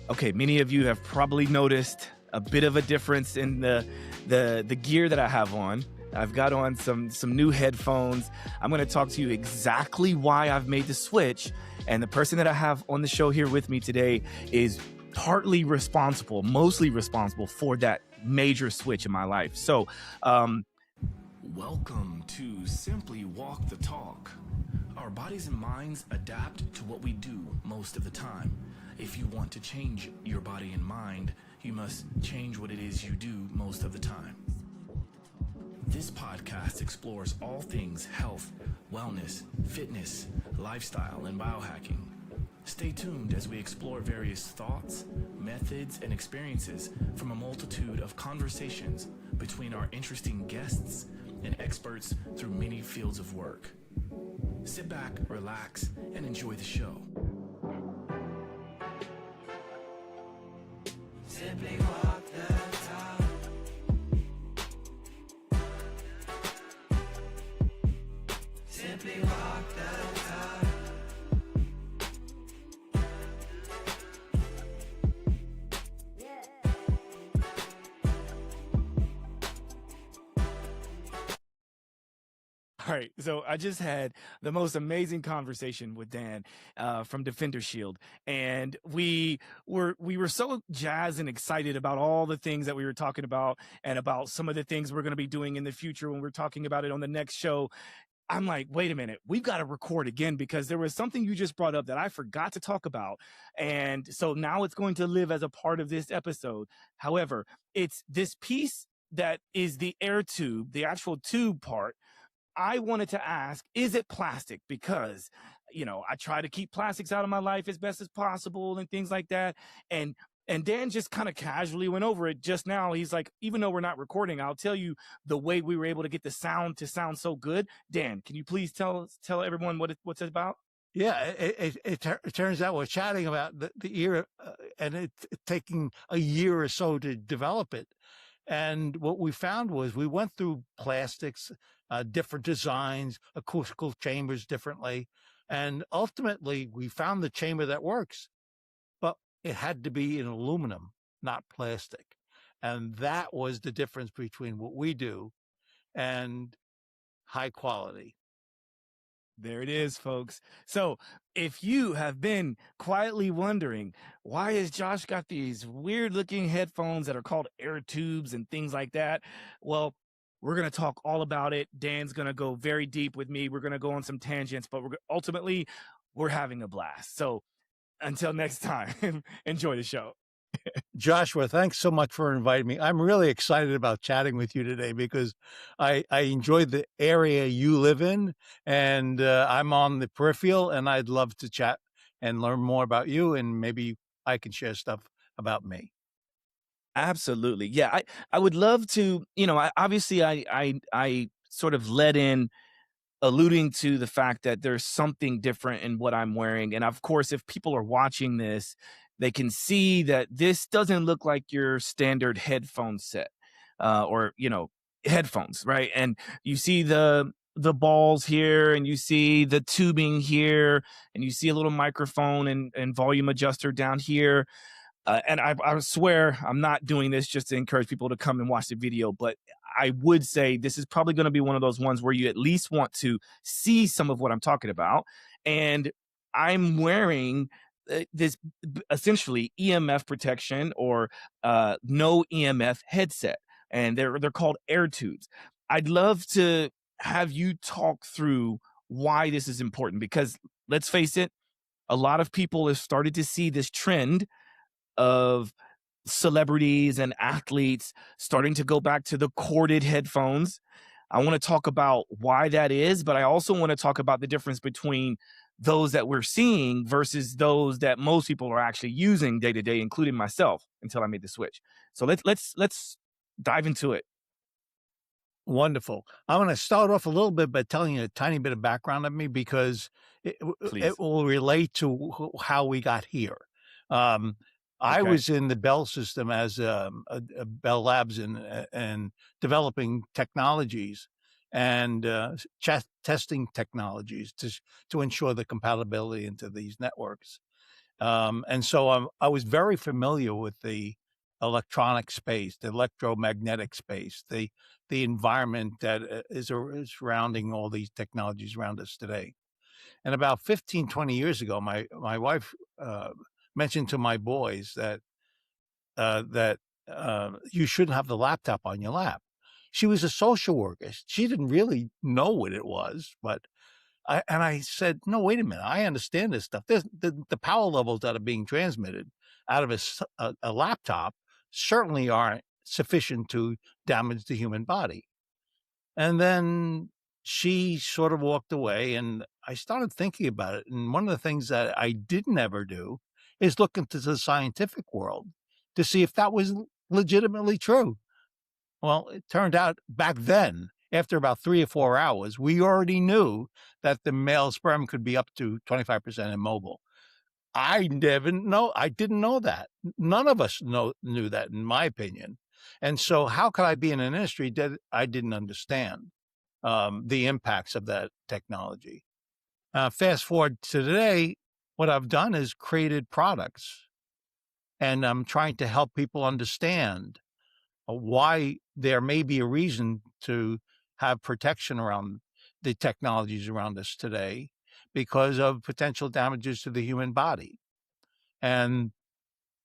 Okay, many of you have probably noticed a bit of a difference in the gear that I have on. I've got on some new headphones. I'm going to talk to you exactly why I've made the switch. And the person that I have on the show here with me today is partly responsible, mostly responsible for that major switch in my life. So, welcome to Simply Walk the Talk. Our bodies and minds adapt to what we do most of the time. If you want to change your body and mind, you must change what it is you do most of the time. This podcast explores all things health, wellness, fitness, lifestyle, and biohacking. Stay tuned as we explore various thoughts, methods, and experiences from a multitude of conversations between our interesting guests and experts through many fields of work. Sit back, relax, and enjoy the show. Simply walk the talk. Simply walk the talk. All right, so I just had the most amazing conversation with Dan from DefenderShield, and we were so jazzed and excited about all the things that we were talking about, and about some of the things we're going to be doing in the future when we're talking about it on the next show. I'm like, wait a minute, we've got to record again, because there was something you just brought up that I forgot to talk about, and so now it's going to live as a part of this episode. However, it's this piece that is the air tube, the actual tube part. I wanted to ask, is it plastic? Because, you know, I try to keep plastics out of my life as best as possible and things like that. And Dan just kind of casually went over it just now. He's like, even though we're not recording, I'll tell you the way we were able to get the sound to sound so good. Dan, can you please tell everyone what's it about? Yeah, it turns out we're chatting about the ear, and it's taking a year or so to develop it. And what we found was we went through plastics, different designs, acoustical chambers differently. And ultimately, we found the chamber that works. But it had to be in aluminum, not plastic. And that was the difference between what we do and high quality. There it is, folks. So if you have been quietly wondering, why has Josh got these weird looking headphones that are called air tubes and things like that? Well, we're going to talk all about it. Dan's going to go very deep with me. We're going to go on some tangents, but ultimately we're having a blast. So until next time, enjoy the show. Joshua, thanks so much for inviting me. I'm really excited about chatting with you today because I enjoy the area you live in, and I'm on the peripheral, and I'd love to chat and learn more about you, and maybe I can share stuff about me. Absolutely. Yeah, I would love to, you know, I sort of led in alluding to the fact that there's something different in what I'm wearing. And of course, if people are watching this, they can see that this doesn't look like your standard headphone set, or, you know, headphones, right? And you see the balls here, and you see the tubing here, and you see a little microphone and volume adjuster down here. And I swear I'm not doing this just to encourage people to come and watch the video, but I would say this is probably going to be one of those ones where you at least want to see some of what I'm talking about. And I'm wearing this essentially EMF protection, or no EMF headset, and they're called air tubes. I'd love to have you talk through why this is important, because let's face it, a lot of people have started to see this trend of celebrities and athletes starting to go back to the corded headphones. I want to talk about why that is, but I also want to talk about the difference between those that we're seeing versus those that most people are actually using day to day, including myself, until I made the switch. So let's dive into it. Wonderful. I'm going to start off a little bit by telling you a tiny bit of background of me, because it will relate to how we got here. I was in the Bell system as a Bell Labs and developing technologies and testing technologies to ensure the compatibility into these networks. And so I was very familiar with the electronic space, the electromagnetic space, the environment that is surrounding all these technologies around us today. And about 15, 20 years ago, my wife mentioned to my boys that you shouldn't have the laptop on your lap. She was a social worker. She didn't really know what it was, but I said, no, wait a minute. I understand this stuff. The power levels that are being transmitted out of a laptop certainly aren't sufficient to damage the human body. And then she sort of walked away, and I started thinking about it. And one of the things that I didn't ever do is look into the scientific world to see if that was legitimately true. Well, it turned out back then, after about 3 or 4 hours, we already knew that the male sperm could be up to 25% immobile. I didn't know that. None of us knew that, in my opinion. And so how could I be in an industry that I didn't understand the impacts of that technology? Fast forward to today, what I've done is created products, and I'm trying to help people understand why there may be a reason to have protection around the technologies around us today because of potential damages to the human body. And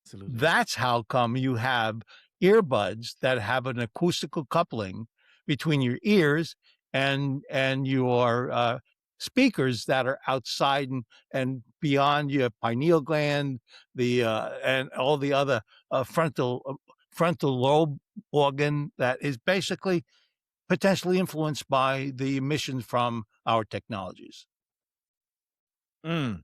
Absolutely. that's how come you have earbuds that have an acoustical coupling between your ears and your speakers that are outside and beyond your pineal gland, the and all the other frontal lobe organ that is basically potentially influenced by the emissions from our technologies. Mm.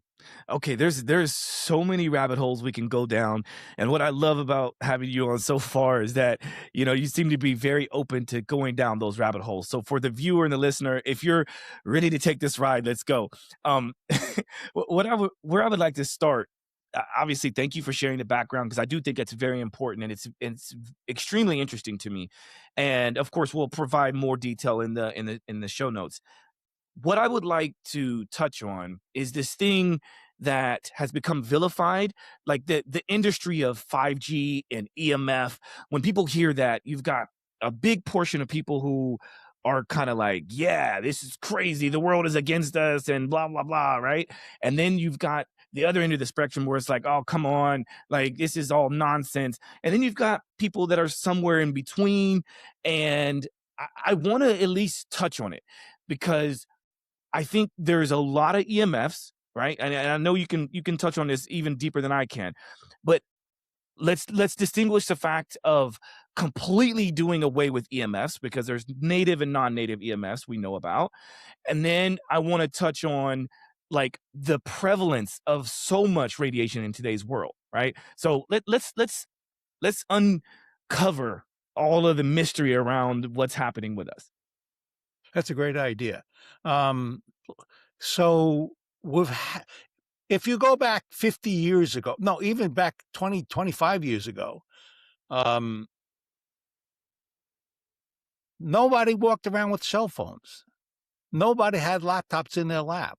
Okay, there's so many rabbit holes we can go down, and what I love about having you on so far is that, you seem to be very open to going down those rabbit holes. So for the viewer and the listener, if you're ready to take this ride, let's go. Where I would like to start, obviously, thank you for sharing the background because I do think it's very important and it's extremely interesting to me. And of course, we'll provide more detail in the show notes. What I would like to touch on is this thing that has become vilified, like the industry of 5G and EMF. When people hear that, you've got a big portion of people who are kind of like, yeah, this is crazy. The world is against us and blah, blah, blah. Right. And then you've got the other end of the spectrum where it's like, oh, come on. Like, this is all nonsense. And then you've got people that are somewhere in between. And I want to at least touch on it because I think there's a lot of EMFs, right? And I know you can touch on this even deeper than I can, but let's distinguish the fact of completely doing away with EMFs because there's native and non-native EMFs we know about, and then I want to touch on like the prevalence of so much radiation in today's world, right? So let's uncover all of the mystery around what's happening with us. That's a great idea. Um, so we've ha- if you go back 50 years ago, no, even back 20, 25 years ago, um, nobody walked around with cell phones. Nobody had laptops in their lap.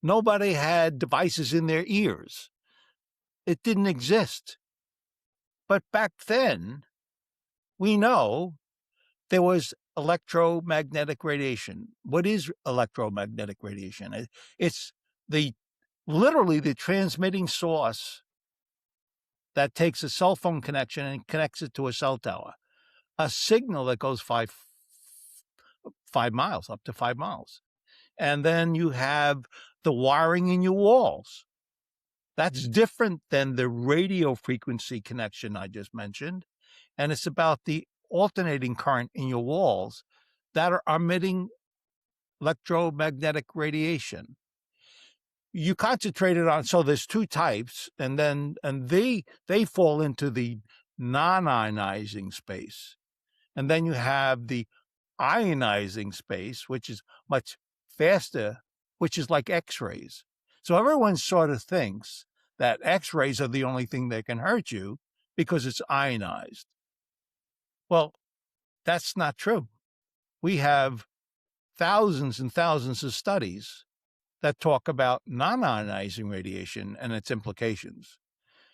Nobody had devices in their ears. It didn't exist. But back then, we know there was electromagnetic radiation. What is electromagnetic radiation? It's the literally the transmitting source that takes a cell phone connection and connects it to a cell tower. A signal that goes 5 miles, up to 5 miles. And then you have the wiring in your walls. That's different than the radio frequency connection I just mentioned. And it's about the alternating current in your walls that are emitting electromagnetic radiation. You concentrated on, so there's two types, and they fall into the non-ionizing space. And then you have the ionizing space, which is much faster, which is like X-rays. So everyone sort of thinks that X-rays are the only thing that can hurt you because it's ionized. Well, that's not true. We have thousands and thousands of studies that talk about non-ionizing radiation and its implications.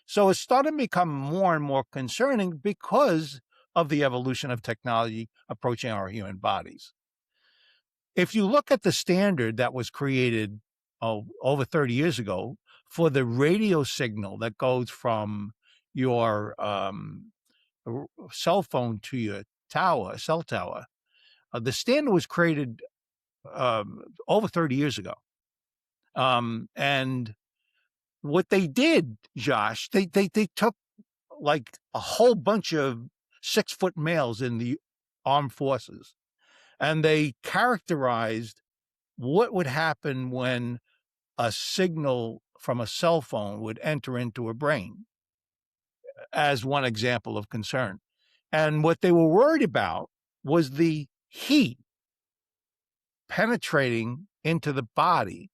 So it's starting to become more and more concerning because of the evolution of technology approaching our human bodies. If you look at the standard that was created over 30 years ago for the radio signal that goes from your cell phone to your cell tower, the standard was created over 30 years ago. And what they did, Josh, they took like a whole bunch of 6-foot males in the armed forces, and they characterized what would happen when a signal from a cell phone would enter into a brain as one example of concern. And what they were worried about was the heat penetrating into the body.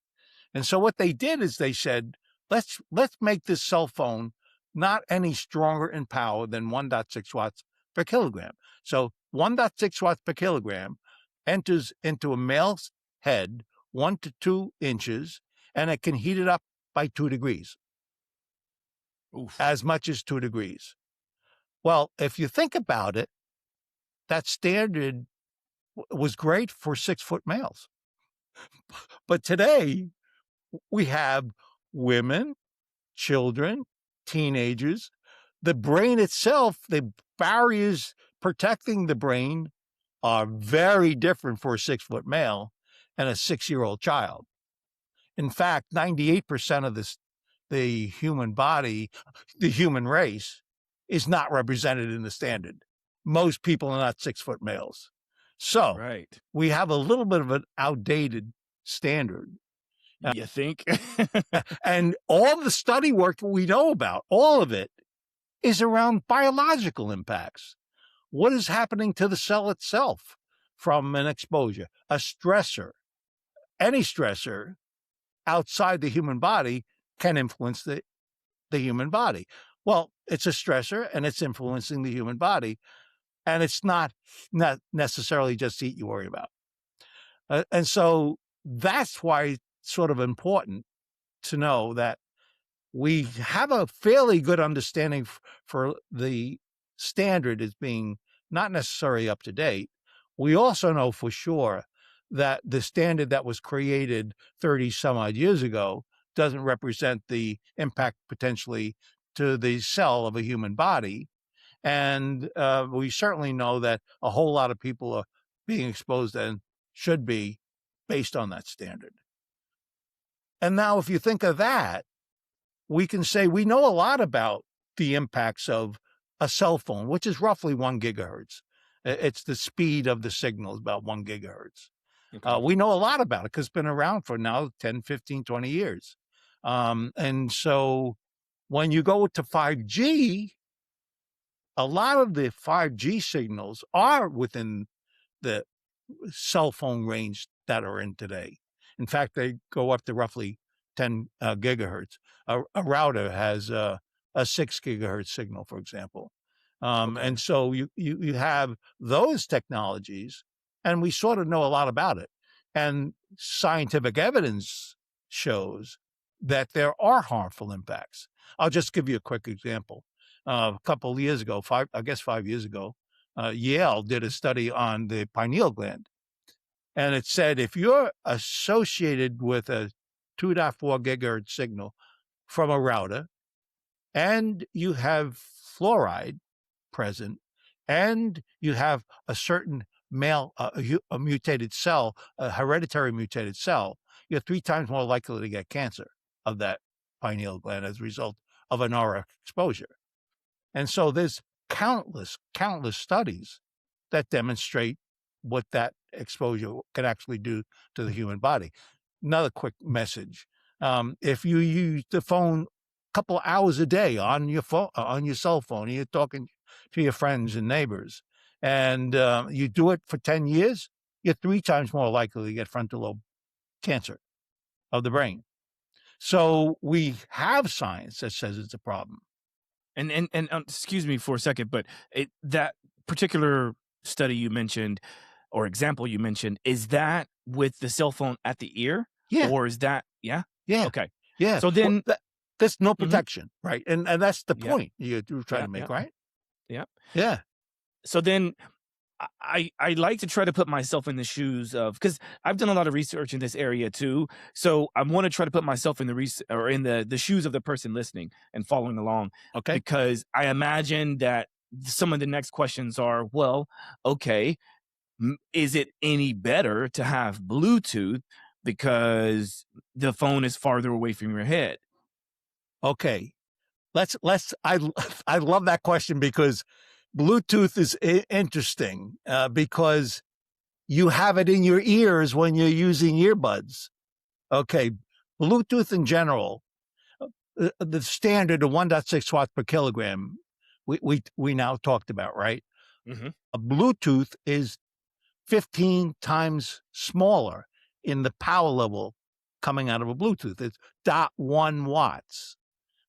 And so what they did is they said, let's make this cell phone not any stronger in power than 1.6 watts per kilogram. So 1.6 watts per kilogram enters into a male's head 1 to 2 inches, and it can heat it up by 2 degrees. Oof. As much as 2 degrees. Well, if you think about it, that standard was great for 6-foot males. But today, we have women, children, teenagers. The brain itself, the barriers protecting the brain are very different for a 6-foot male and a 6-year-old child. In fact, 98% of the human body, the human race, is not represented in the standard. Most people are not 6-foot males. So Right. we have a little bit of an outdated standard. You think? And all the study work we know about, all of it, is around biological impacts. What is happening to the cell itself from an exposure, a stressor? Any stressor outside the human body can influence the human body. Well, it's a stressor and it's influencing the human body, and it's not necessarily just heat you worry about. And so that's why it's sort of important to know that we have a fairly good understanding for the standard as being not necessarily up to date. We also know for sure that the standard that was created 30 some odd years ago doesn't represent the impact potentially to the cell of a human body. And we certainly know that a whole lot of people are being exposed and should be based on that standard. And now if you think of that, we can say we know a lot about the impacts of a cell phone, which is roughly 1 gigahertz. It's the speed of the signal is about 1 gigahertz. Okay. We know a lot about it because it's been around for now 10, 15, 20 years. And so when you go to 5G, a lot of the 5G signals are within the cell phone range that are in today. In fact, they go up to roughly 10 gigahertz. A router has a 6 gigahertz signal, for example. Okay. And so you have those technologies, and we sort of know a lot about it. And scientific evidence shows that there are harmful impacts. I'll just give you a quick example. A couple of years ago, 5 years ago, Yale did a study on the pineal gland. And it said if you're associated with a 2.4 gigahertz signal from a router, and you have fluoride present, and you have a certain male, a mutated cell, a hereditary mutated cell, you're 3 times more likely to get cancer of that pineal gland as a result of an RF exposure. And so there's countless studies that demonstrate what that exposure can actually do to the human body. Another quick message. If you use the phone a couple hours a day on your phone, on your cell phone, and you're talking to your friends and neighbors, and you do it for 10 years, you're 3 times more likely to get frontal lobe cancer of the brain. So we have science that says it's a problem. And excuse me for a second, but that particular study you mentioned or example you mentioned, is that with the cell phone at the ear, Yeah. Or is that yeah? Yeah. Okay. Yeah. So Well, then that's no mhm, protection, right? And that's the yep, point you're trying to yep, make, yep, right? yep. Yeah. So then I like to try to put myself in the shoes of because I've done a lot of research in this area too. So I want to try to put myself in the or in the shoes of the person listening and following along Okay. because I imagine that some of the next questions are, well, okay, is it any better to have Bluetooth because the phone is farther away from your head? Okay. Let's I love that question because Bluetooth is interesting because you have it in your ears when you're using earbuds. Okay. Bluetooth in general, the standard of 1.6 watts per kilogram, we now talked about, right? Mhm. A Bluetooth is 15 times smaller in the power level coming out of a Bluetooth. It's 0.1 watts.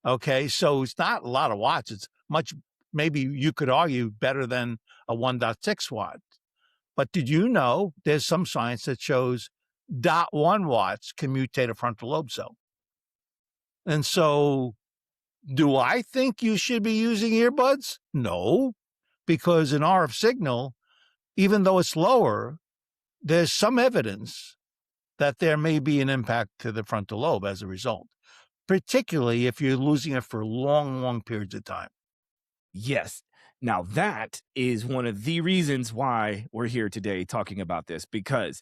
Okay. So it's not a lot of watts. It's much, maybe you could argue better than a 1.6 watt. But did you know there's some science that shows 0.1 watts can mutate a frontal lobe cell? And so do I think you should be using earbuds? No, because an RF signal, even though it's lower, there's some evidence that there may be an impact to the frontal lobe as a result, particularly if you're losing it for long, long periods of time. Yes. Now that is one of the reasons why we're here today talking about this because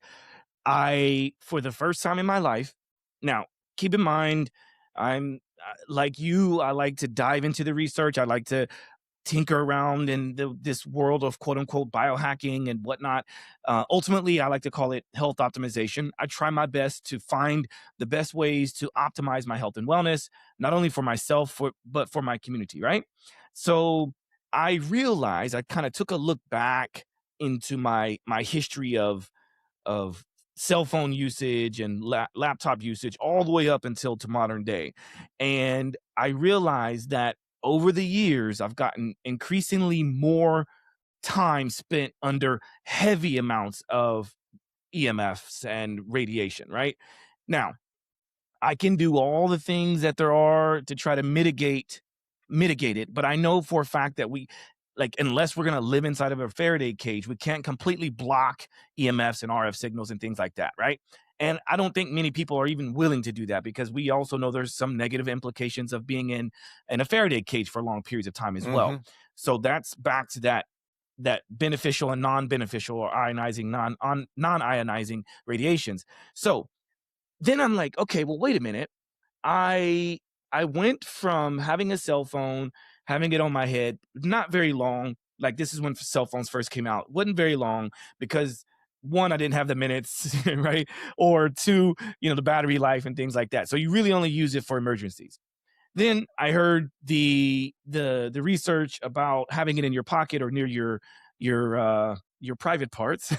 for the first time in my life, now keep in mind, I'm like you, I like to dive into the research. I like to tinker around in this world of quote unquote biohacking and whatnot. Ultimately, I like to call it health optimization. I try my best to find the best ways to optimize my health and wellness, not only for myself, but for my community, right? So I realized I kind of took a look back into my history of cell phone usage and laptop usage all the way up until to modern day. And I realized that over the years, I've gotten increasingly more time spent under heavy amounts of EMFs and radiation, right? Now, I can do all the things that there are to try to mitigate it, but I know for a fact that we like unless we're going to live inside of a Faraday cage, we can't completely block EMFs and RF signals and things like that, right? And I don't think many people are even willing to do that because we also know there's some negative implications of being in a Faraday cage for long periods of time as well. Mhm. So that's back to that beneficial and non-beneficial or ionizing non-ionizing radiations. So then I'm like, okay, well, wait a minute. I I went from having a cell phone, having it on my head, not very long. Like this is when cell phones first came out. Wasn't very long because one, I didn't have the minutes, right? Or two, the battery life and things like that. So you really only use it for emergencies. Then I heard the research about having it in your pocket or near your private parts,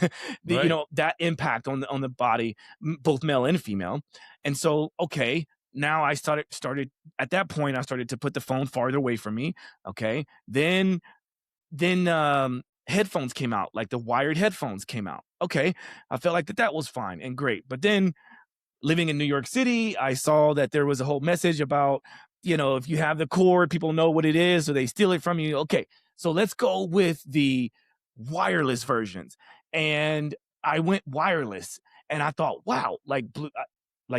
Right. that impact on the body, both male and female. And so, okay, now I started at that point, I started to put the phone farther away from me. Okay. Then headphones came out, like the wired headphones came out. Okay. I felt like that was fine and great. But then living in New York City, I saw that there was a whole message about, if you have the cord, people know what it is, so they steal it from you. Okay, so let's go with the wireless versions. And I went wireless, and I thought, wow, like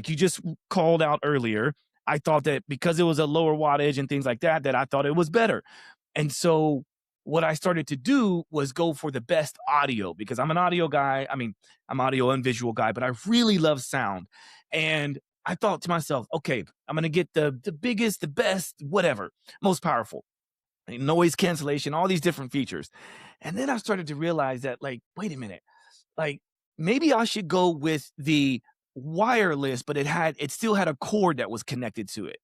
you just called out earlier, I thought that because it was a lower wattage and things like that, that I thought it was better. And so what I started to do was go for the best audio because I'm an audio guy. I mean, I'm audio and visual guy, but I really love sound. And I thought to myself, okay, I'm gonna get the biggest, the best, whatever, most powerful, noise cancellation, all these different features. And then I started to realize that, like, wait a minute, like maybe I should go with the wireless, but it still had a cord that was connected to it.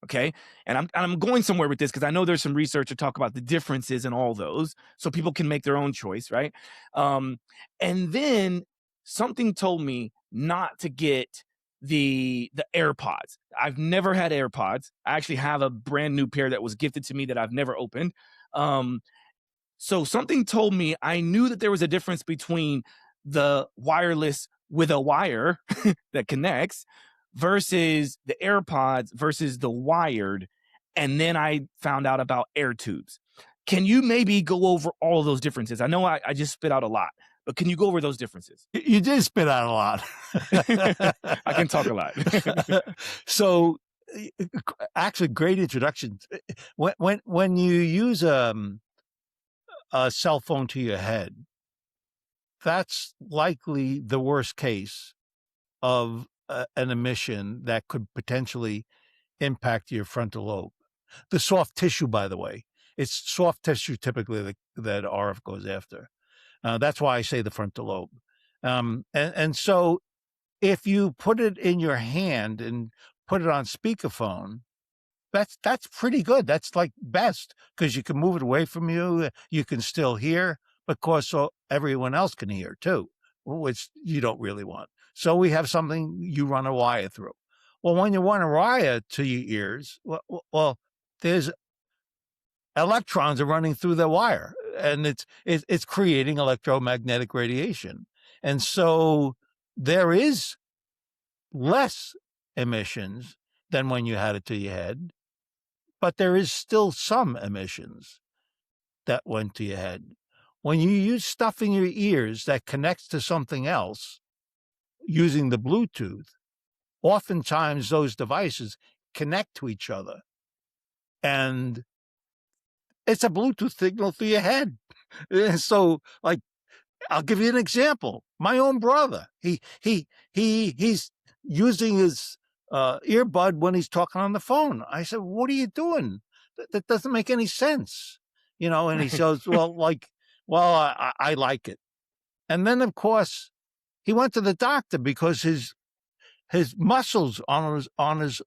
Okay. And I'm going somewhere with this because I know there's some research to talk about the differences in all those so people can make their own choice, right? Um, and then something told me not to get the AirPods. I've never had AirPods. I actually have a brand new pair that was gifted to me that I've never opened. Um, so something told me I knew that there was a difference between the wireless with a wire that connects versus the AirPods versus the wired. And then I found out about air tubes. Can you maybe go over all of those differences? I know I just spit out a lot, but can you go over those differences? You did spit out a lot. I can talk a lot. So, actually, great introduction. When you use a cell phone to your head, that's likely the worst case of an emission that could potentially impact your frontal lobe. The soft tissue, by the way, it's soft tissue typically that RF goes after. That's why I say the frontal lobe. And so if you put it in your hand and put it on speakerphone, that's pretty good. That's like best because you can move it away from you. You can still hear, but of course, so everyone else can hear too, which you don't really want. So we have something you run a wire through. Well, when you run a wire to your ears, well there's electrons are running through the wire, and it's creating electromagnetic radiation, and so there is less emissions than when you had it to your head, but there is still some emissions that went to your head. When you use stuff in your ears that connects to something else using the Bluetooth, oftentimes those devices connect to each other, and it's a Bluetooth signal through your head. So, like, I'll give you an example. My own brother, he's using his earbud when he's talking on the phone. I said, "What are you doing? That doesn't make any sense." And he says, well, I like it. And then, of course, he went to the doctor because his muscles on his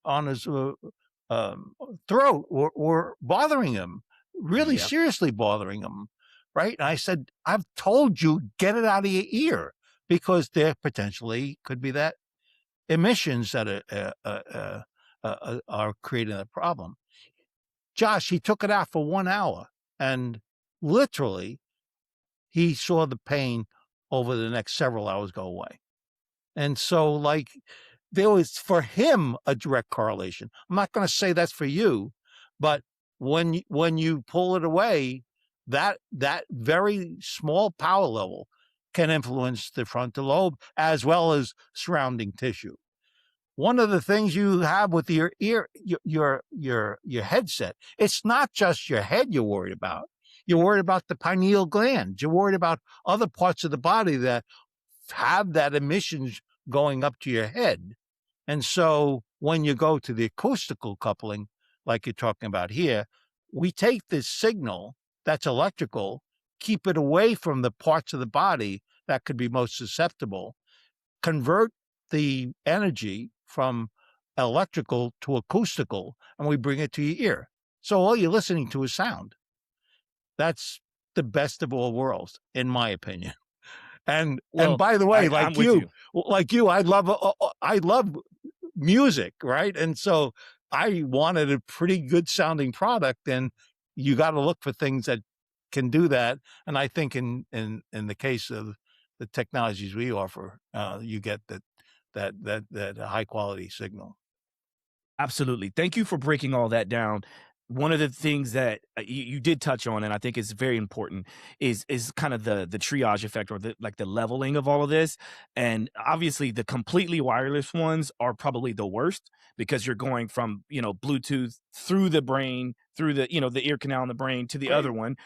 throat were bothering him, really Yep. seriously bothering him, right? And I said, I've told you, get it out of your ear, because there potentially could be that emissions that are creating a problem. Josh, he took it out for 1 hour, and literally he saw the pain over the next several hours go away. And so, like, there was for him a direct correlation. I'm not going to say that's for you, but when you pull it away, that very small power level can influence the frontal lobe as well as surrounding tissue. One of the things you have with your headset, it's not just your head you're worried about. You're worried about the pineal gland. You're worried about other parts of the body that have that emissions going up to your head. And so when you go to the acoustical coupling, like you're talking about here, we take this signal that's electrical, keep it away from the parts of the body that could be most susceptible, convert the energy from electrical to acoustical, and we bring it to your ear. So all you're listening to is sound. That's the best of all worlds, in my opinion. And Well, by the way, I'm with you. I love music, right? And so I wanted a pretty good sounding product, and you got to look for things that can do that. And I think in the case of the technologies we offer, you get that high quality signal. Absolutely. Thank you for breaking all that down. One of the things that you did touch on, and I think is very important, is kind of the triage effect, or the leveling of all of this. And obviously, the completely wireless ones are probably the worst, because you're going from Bluetooth through the brain, through the ear canal in the brain, to the other Right. one.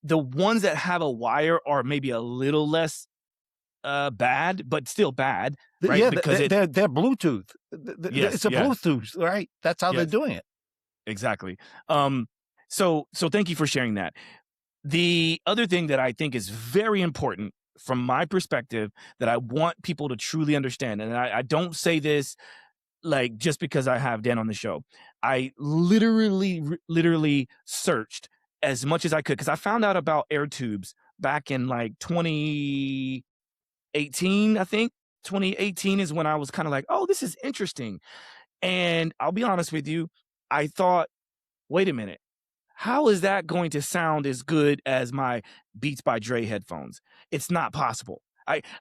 The ones that have a wire are maybe a little less bad, but still bad, right? Yeah, Because they're Bluetooth. yes, It's a yeah, Bluetooth, right? That's how they're yes. doing it. Exactly. So thank you for sharing that. The other thing that I think is very important from my perspective, that I want people to truly understand, and I don't say this like just because I have Dan on the show. I literally searched as much as I could, because I found out about air tubes back in like 2018, I think. 2018 is when I was kind of like, oh, this is interesting. And I'll be honest with you, I thought, wait a minute, how is that going to sound as good as my Beats by Dre headphones? It's not possible.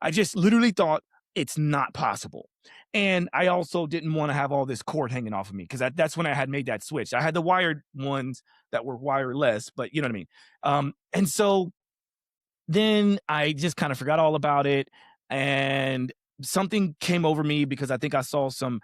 I just literally thought it's not possible. And I also didn't want to have all this cord hanging off of me because that's when I had made that switch. I had the wired ones that were wireless, but you know what I mean. And so then I just kind of forgot all about it, and something came over me because I think I saw some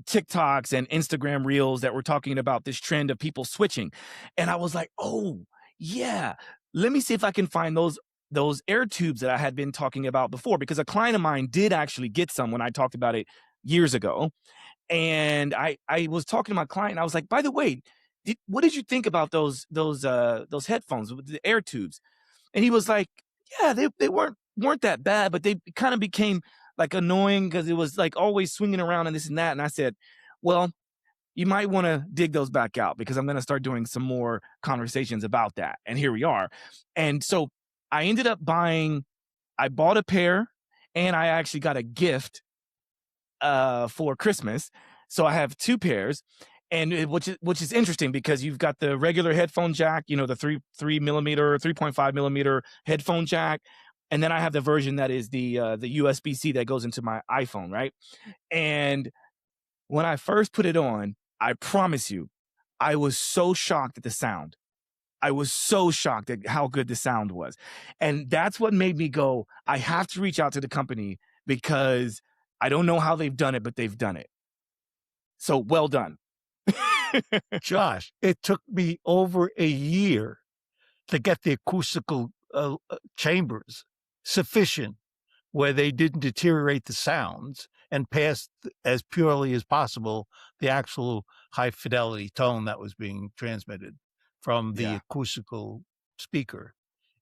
TikToks and Instagram reels that were talking about this trend of people switching. And I was like, "Oh, yeah. Let me see if I can find those air tubes that I had been talking about before," because a client of mine did actually get some when I talked about it years ago. And I was talking to my client, and I was like, "By the way, what did you think about those headphones with the air tubes?" And he was like, "Yeah, they weren't that bad, but they kind of became like annoying because it was like always swinging around and this and that." And I said, "Well, you might want to dig those back out because I'm going to start doing some more conversations about that." And here we are. And so I ended up I bought a pair, and I actually got a gift for Christmas. So I have 2 pairs, and which is interesting because you've got the regular headphone jack, you know, the 3 millimeter, 3.5 millimeter headphone jack, and then I have the version that is the USB-C that goes into my iPhone, right? And when I first put it on, I promise you, I was so shocked at the sound. I was so shocked at how good the sound was. And that's what made me go, I have to reach out to the company because I don't know how they've done it, but they've done it. So well done. Josh, it took me over a year to get the acoustical chambers sufficient where they didn't deteriorate the sounds and passed as purely as possible the actual high fidelity tone that was being transmitted from the Yeah, acoustical speaker.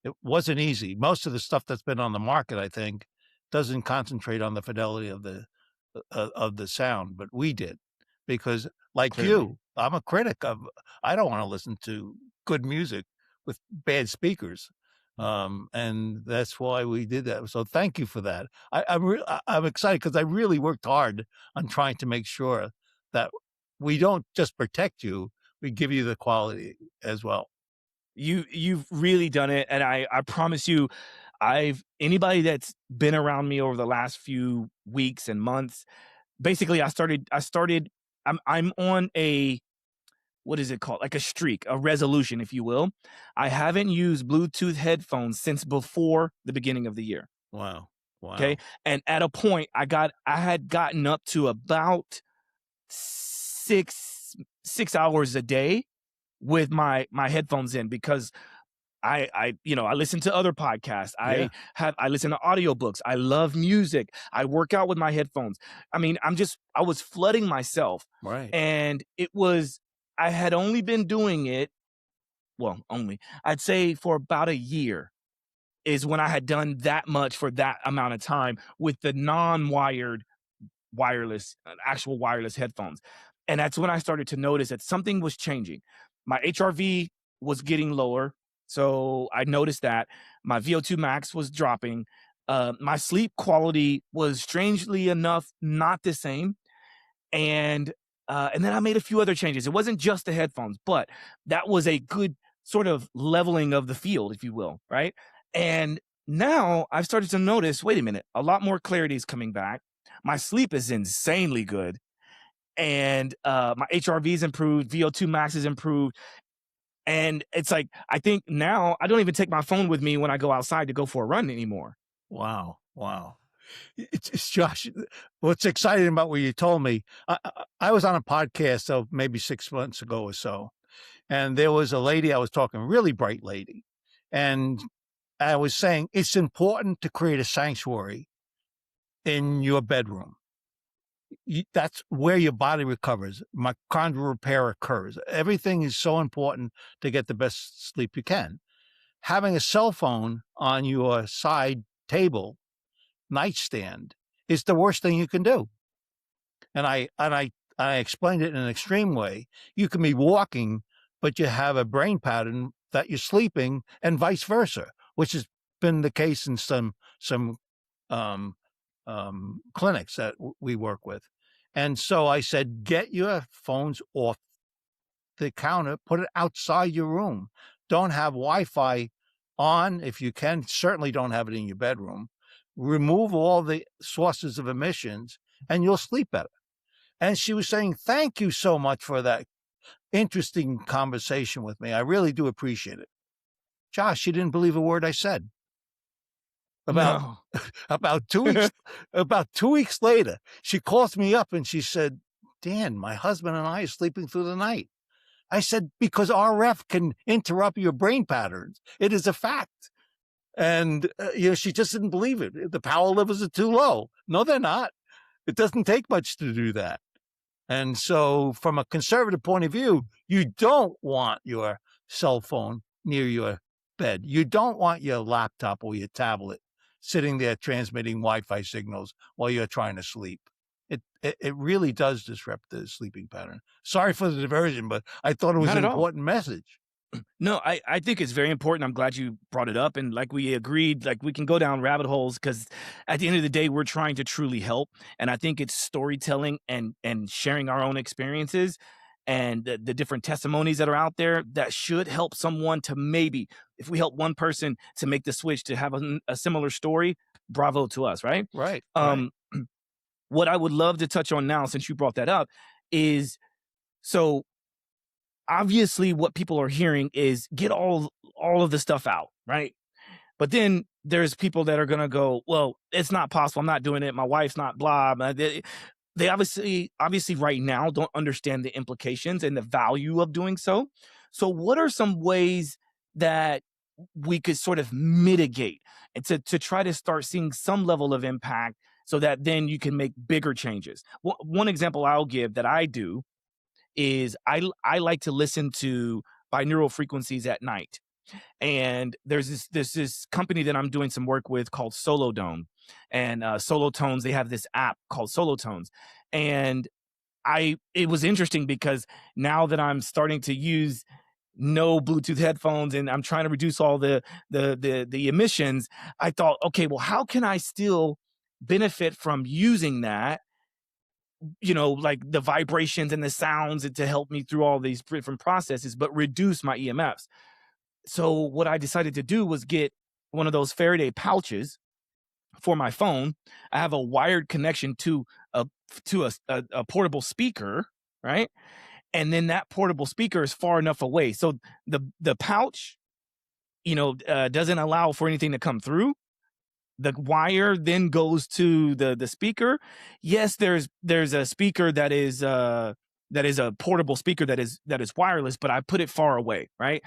It wasn't easy. Most of the stuff that's been on the market, I think, doesn't concentrate on the fidelity of the sound, but we did because, like clearly. you, I'm a critic of. I don't want to listen to good music with bad speakers, and that's why we did that. So thank you for that. I'm excited because I really worked hard on trying to make sure that we don't just protect you, we give you the quality as well. You've really done it, and I promise you, I've anybody that's been around me over the last few weeks and months, basically I started I'm on a, what is it called? Like a streak, a resolution, if you will. I haven't used Bluetooth headphones since before the beginning of the year. Wow. Okay. Wow. And at a point I had gotten up to about six hours a day with my headphones in because I listen to other podcasts. Yeah. I listen to audiobooks. I love music. I work out with my headphones. I mean, I was flooding myself, Right. and I had only been doing it, well, only, I'd say for about a year is when I had done that much for that amount of time with the non-wired actual wireless headphones. And that's when I started to notice that something was changing. My HRV was getting lower. So I noticed that my VO2 max was dropping. My sleep quality was strangely enough not the same. And then I made a few other changes. It wasn't just the headphones, but that was a good sort of leveling of the field, if you will, right? And now I've started to notice, wait a minute, a lot more clarity is coming back. My sleep is insanely good, and my HRV's improved, VO2 max is improved, and it's like I think now I don't even take my phone with me when I go outside to go for a run anymore. Wow. Wow. It's Josh. What's exciting about what you told me, I was on a podcast of maybe 6 months ago or so, and there was a lady I was talking, really bright lady, and I was saying it's important to create a sanctuary in your bedroom. That's where your body recovers. Mitochondrial repair occurs. Everything is so important to get the best sleep you can. Having a cell phone on your side table, nightstand, is the worst thing you can do. And I explained it in an extreme way. You can be walking, but you have a brain pattern that you're sleeping, and vice versa, which has been the case in some um, clinics that we work with. And so I said, get your phones off the counter, put it outside your room. Don't have Wi-Fi on if you can. Certainly don't have it in your bedroom. Remove all the sources of emissions, and you'll sleep better. And she was saying, thank you so much for that interesting conversation with me. I really do appreciate it. Josh, she didn't believe a word I said. About No. about 2 weeks about 2 weeks later, she calls me up and she said, Dan, my husband and I are sleeping through the night. I said, because RF can interrupt your brain patterns. It is a fact. And she just didn't believe it. The power levels are too low. No, they're not. It doesn't take much to do that. And so from a conservative point of view, you don't want your cell phone near your bed. You don't want your laptop or your tablet sitting there transmitting Wi-Fi signals while you're trying to sleep. It really does disrupt the sleeping pattern. Sorry for the diversion, but I thought it was Not an at all. important message. No, I think it's very important. I'm glad you brought it up. And like we agreed, like we can go down rabbit holes because at the end of the day, we're trying to truly help. And I think it's storytelling and sharing our own experiences and the different testimonies that are out there that should help someone to maybe, if we help one person to make the switch to have a similar story, bravo to us, right? Right. What I would love to touch on now, since you brought that up, is so obviously what people are hearing is get all of the stuff out, right? But then there's people that are going to go, well, it's not possible. I'm not doing it. My wife's not blah. They obviously right now don't understand the implications and the value of doing so. So what are some ways that we could sort of mitigate and to try to start seeing some level of impact so that then you can make bigger changes? One example I'll give that I do is I like to listen to binaural frequencies at night. And there's this company that I'm doing some work with called Solodome. And Solotones, they have this app called Solotones. And it was interesting because now that I'm starting to use no Bluetooth headphones and I'm trying to reduce all the emissions, I thought, okay, well, how can I still benefit from using that, like the vibrations and the sounds to help me through all these different processes, but reduce my EMFs. So what I decided to do was get one of those Faraday pouches for my phone. I have a wired connection to a portable speaker, right? And then that portable speaker is far enough away. So the pouch, doesn't allow for anything to come through. The wire then goes to the speaker. Yes, there's a speaker that is a portable speaker that is wireless, but I put it far away, right?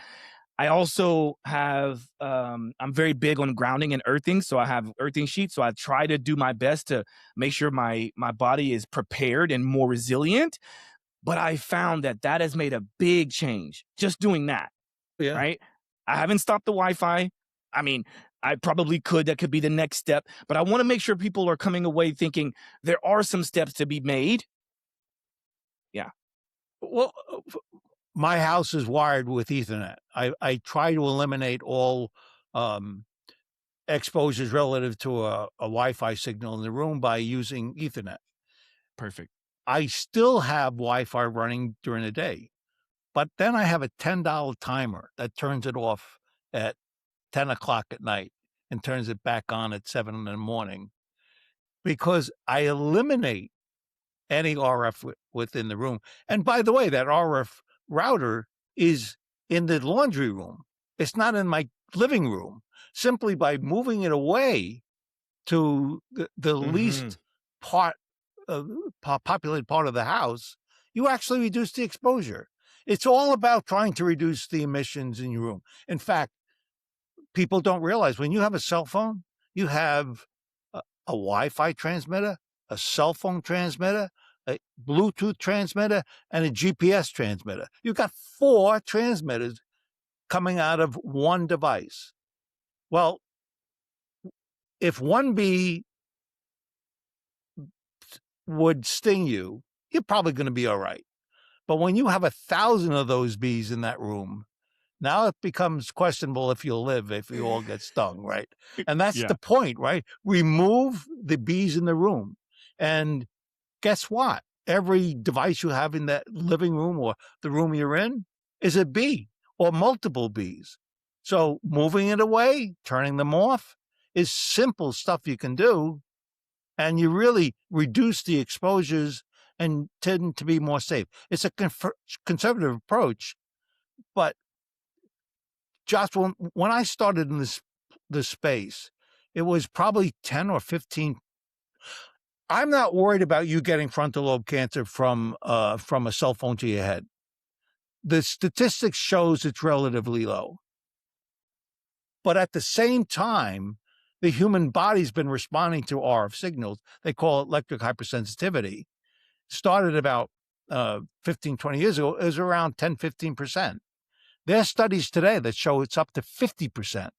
I also have I'm very big on grounding and earthing, so I have earthing sheets. So I try to do my best to make sure my body is prepared and more resilient. But I found that has made a big change just doing that. Yeah. Right? I haven't stopped the Wi-Fi. I mean, I probably could. That could be the next step. But I want to make sure people are coming away thinking there are some steps to be made. Yeah. Well, my house is wired with Ethernet. I try to eliminate all exposures relative to a Wi-Fi signal in the room by using Ethernet. Perfect. I still have Wi-Fi running during the day, but then I have a $10 timer that turns it off at 10 o'clock at night and turns it back on at 7 in the morning because I eliminate any RF within the room. And by the way, that RF router is in the laundry room. It's not in my living room. Simply by moving it away to the least populated part of the house, you actually reduce the exposure. It's all about trying to reduce the emissions in your room. In fact, people don't realize when you have a cell phone, you have a Wi-Fi transmitter, a cell phone transmitter, a Bluetooth transmitter, and a GPS transmitter. You've got 4 transmitters coming out of one device. Well, if one bee would sting you, you're probably going to be all right. But when you have 1,000 of those bees in that room, now it becomes questionable if you'll live if you all get stung, right? And that's the point, right? Remove the bees in the room. And guess what? Every device you have in that living room or the room you're in is a bee or multiple bees. So moving it away, turning them off is simple stuff you can do. And you really reduce the exposures and tend to be more safe. It's a conservative approach, but Josh, when I started in this space, it was probably 10 or 15. I'm not worried about you getting frontal lobe cancer from a cell phone to your head. The statistics shows it's relatively low. But at the same time, the human body's been responding to RF signals. They call it electric hypersensitivity. Started about 15, 20 years ago, is around 10, 15%. There's studies today that show it's up to 50%.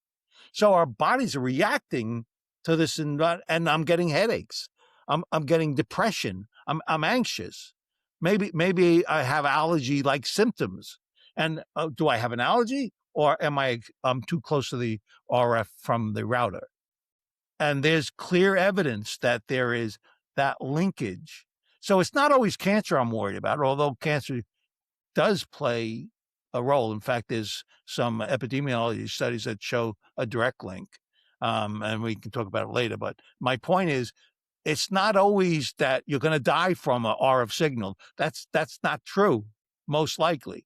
So our bodies are reacting to this, and I'm getting headaches. I'm getting depression. I'm anxious. Maybe I have allergy-like symptoms. And do I have an allergy, or I'm too close to the RF from the router? And there's clear evidence that there is that linkage. So it's not always cancer I'm worried about, although cancer does play a role. In fact, there's some epidemiology studies that show a direct link, and we can talk about it later. But my point is, it's not always that you're going to die from a RF signal. That's not true, most likely.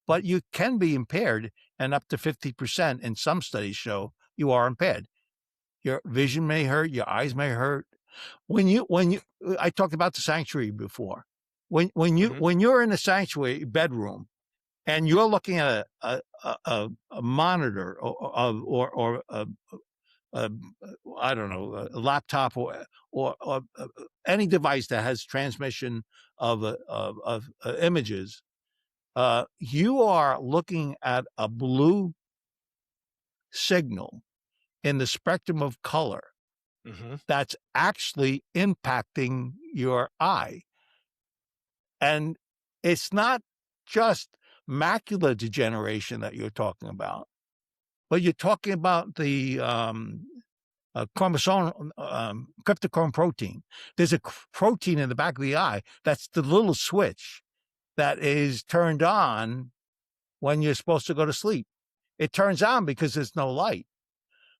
But you can be impaired, and up to 50% in some studies show you are impaired. Your vision may hurt, your eyes may hurt. I talked about the sanctuary before. When you're in the sanctuary bedroom and you're looking at a monitor or I don't know, a laptop or any device that has transmission of images, you are looking at a blue signal in the spectrum of color that's actually impacting your eye. And it's not just macular degeneration that you're talking about, but you're talking about the chromosome, cryptochrome protein. There's a protein in the back of the eye that's the little switch that is turned on when you're supposed to go to sleep. It turns on because there's no light.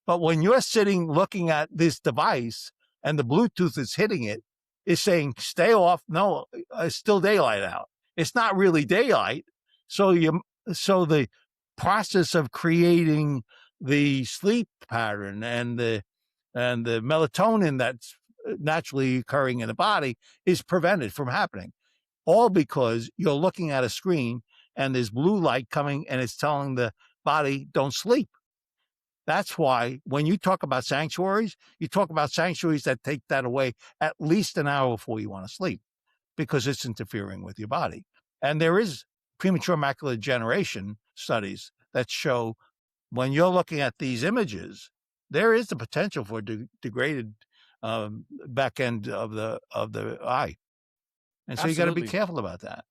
But when you're sitting looking at this device and the Bluetooth is hitting it, it's saying, stay off. No, it's still daylight out. It's not really daylight. So the process of creating the sleep pattern and the melatonin that's naturally occurring in the body is prevented from happening. All because you're looking at a screen and there's blue light coming and it's telling the body, don't sleep. That's why when you talk about sanctuaries, you talk about sanctuaries that take that away at least an hour before you want to sleep, because it's interfering with your body. And there is premature macular degeneration studies that show when you're looking at these images, there is the potential for degraded back end of the eye. And so you got to be careful about that.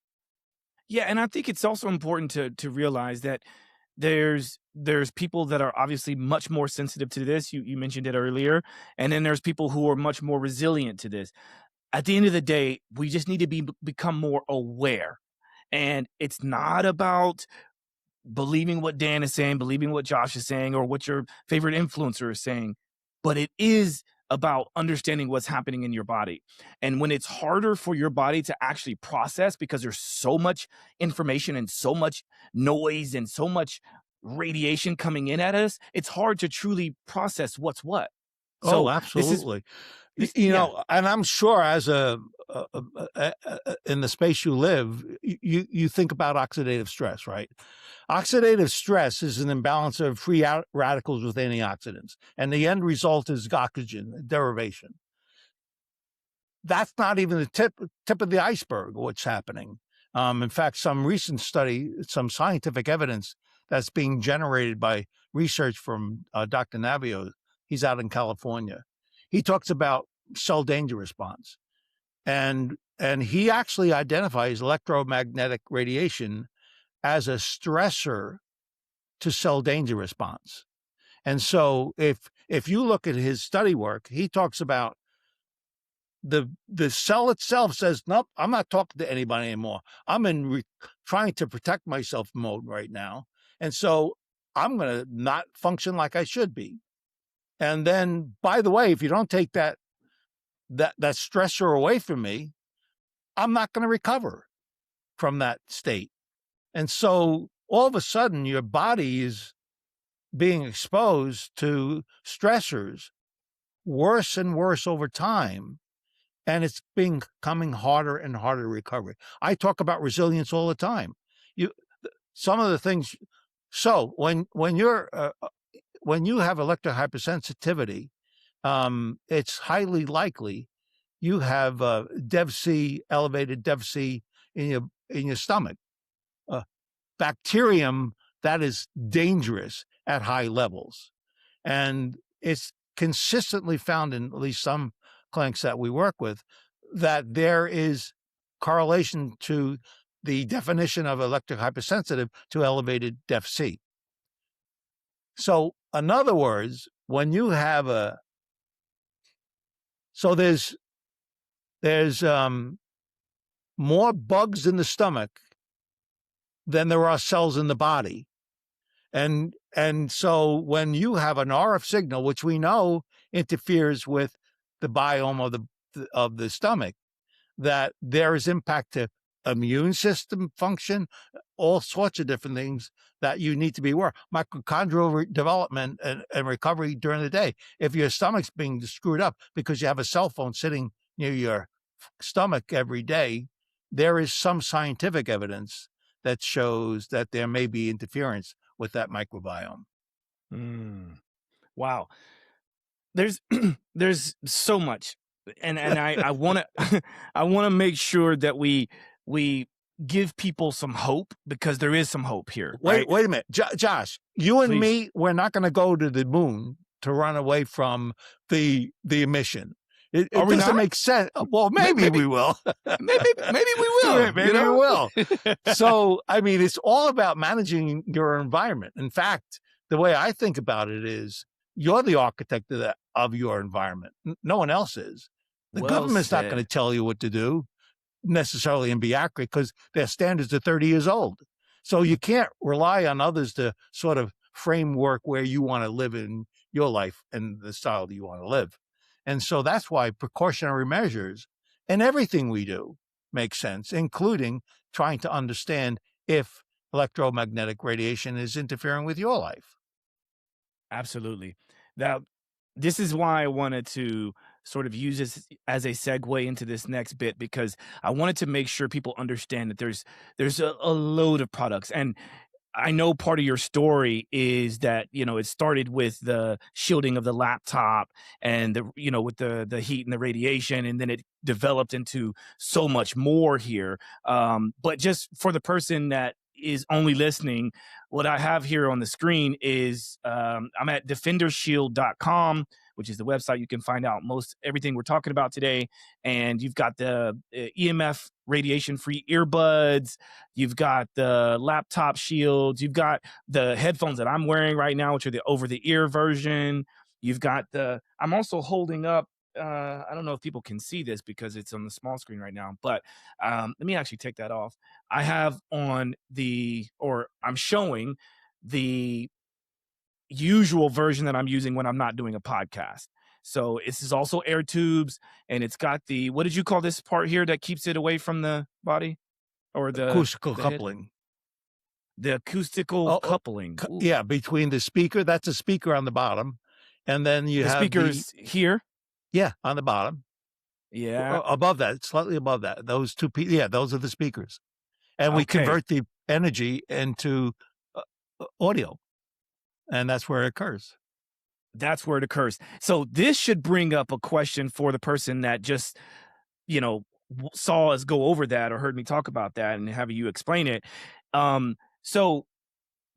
Yeah, and I think it's also important to realize that there's people that are obviously much more sensitive to this. You mentioned it earlier, and then there's people who are much more resilient to this. At the end of the day, we just need to become more aware, and it's not about believing what Dan is saying, believing what Josh is saying, or what your favorite influencer is saying, but it is about understanding what's happening in your body. And when it's harder for your body to actually process because there's so much information and so much noise and so much radiation coming in at us, it's hard to truly process what's what. So absolutely. You know, and I'm sure as in the space you live, you think about oxidative stress, right? Oxidative stress is an imbalance of free radicals with antioxidants, and the end result is oxygen derivation. That's not even the tip of the iceberg of what's happening. In fact, some recent study, some scientific evidence that's being generated by research from Dr. Navio, he's out in California. He talks about cell danger response. And he actually identifies electromagnetic radiation as a stressor to cell danger response. And so if you look at his study work, he talks about the cell itself says, nope, I'm not talking to anybody anymore. I'm in trying to protect myself mode right now. And so I'm going to not function like I should be. And then, by the way, if you don't take that stressor away from me, I'm not going to recover from that state. And so all of a sudden, your body is being exposed to stressors worse and worse over time. And it's becoming harder and harder to recover. I talk about resilience all the time. Some of the things. So when you have electrohypersensitivity, it's highly likely you have elevated DevC in your stomach. Bacterium that is dangerous at high levels, and it's consistently found in at least some clinics that we work with that there is correlation to the definition of electrohypersensitive to elevated DefC. So, in other words, when you have there's more bugs in the stomach than there are cells in the body. And so when you have an RF signal, which we know interferes with the biome of the stomach, that there is impact to immune system function, all sorts of different things that you need to be aware. Mitochondrial development and recovery during the day. If your stomach's being screwed up because you have a cell phone sitting near your stomach every day, there is some scientific evidence that shows that there may be interference with that microbiome. Wow. There's there's so much. And I want to I want to make sure that we give people some hope, because there is some hope here. Right? Wait a minute. Josh, you and Please. me, we're not going to go to the moon to run away from the emission. It doesn't make sense. Well, maybe we will. maybe we will. Maybe we will. So, I mean, it's all about managing your environment. In fact, the way I think about it is you're the architect of your environment. No one else is. The government's not going to tell you what to do necessarily and be accurate, because their standards are 30 years old. So you can't rely on others to sort of framework where you want to live in your life and the style that you want to live. And so that's why precautionary measures and everything we do makes sense, including trying to understand if electromagnetic radiation is interfering with your life. Absolutely. Now, this is why I wanted to sort of use this as a segue into this next bit, because I wanted to make sure people understand that there's a load of products. And I know part of your story is that, it started with the shielding of the laptop and with the heat and the radiation, and then it developed into so much more here. But just for the person that is only listening, what I have here on the screen is I'm at DefenderShield.com, which is the website you can find out most everything we're talking about today. And you've got the EMF radiation-free earbuds, you've got the laptop shields, you've got the headphones that I'm wearing right now, which are the over-the-ear version. You've got I'm also holding up, I don't know if people can see this because it's on the small screen right now, but let me actually take that off. I have I'm showing the usual version that I'm using when I'm not doing a podcast. So this is also air tubes, and it's got what did you call this part here that keeps it away from the body, or the acoustical coupling? The acoustical coupling. Yeah, between the speaker, that's a speaker on the bottom, and then you have speakers here. Yeah, on the bottom. Yeah, above that, slightly above that. Those two pieces. Yeah, those are the speakers, and we convert the energy into audio, and that's where it occurs. That's where it occurs. So this should bring up a question for the person that just, saw us go over that or heard me talk about that and have you explain it. So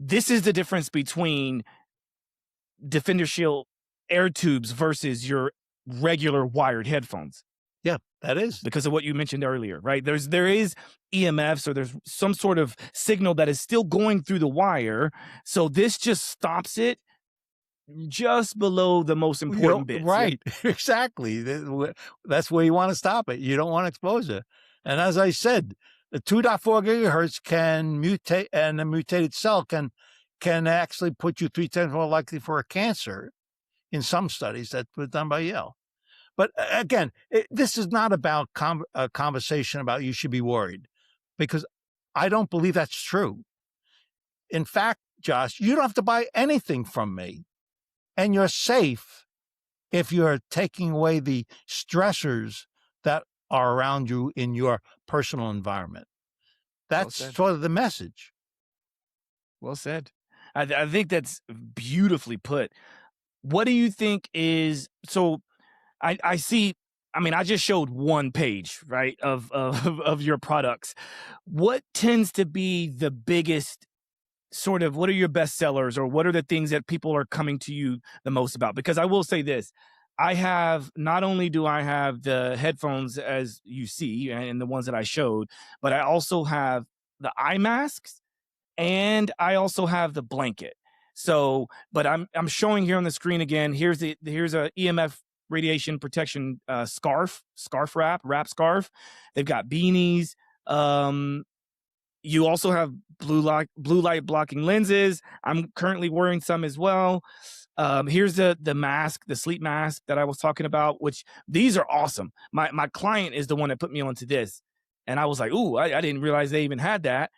this is the difference between DefenderShield air tubes versus your regular wired headphones. Yeah, that is because of what you mentioned earlier, right? There is EMFs, or there's some sort of signal that is still going through the wire. So this just stops it just below the most important bits. Right. Yeah. Exactly. That's where you want to stop it. You don't want exposure. And as I said, the 2.4 gigahertz can mutate, and a mutated cell can can actually put you 3 times more likely for a cancer in some studies that were done by Yale. But again, this is not about a conversation about you should be worried, because I don't believe that's true. In fact, Josh, you don't have to buy anything from me, and you're safe if you're taking away the stressors that are around you in your personal environment. Well That's said. sort of the message. Well said. I think that's beautifully put. What do you think is so? I see. I mean, I just showed one page, right, of your products. What tends to be the biggest sort of? What are your best sellers, or what are the things that people are coming to you the most about? Because I will say this: I have, not only do I have the headphones as you see and the ones that I showed, but I also have the eye masks and I also have the blanket. So, but I'm showing here on the screen again. Here's a EMF radiation protection scarf wrap scarf. They've got beanies. You also have blue light blocking lenses. I'm currently wearing some as well. Here's the mask, the sleep mask that I was talking about, which these are awesome. My client is the one that put me onto this, and I was like, ooh, I didn't realize they even had that.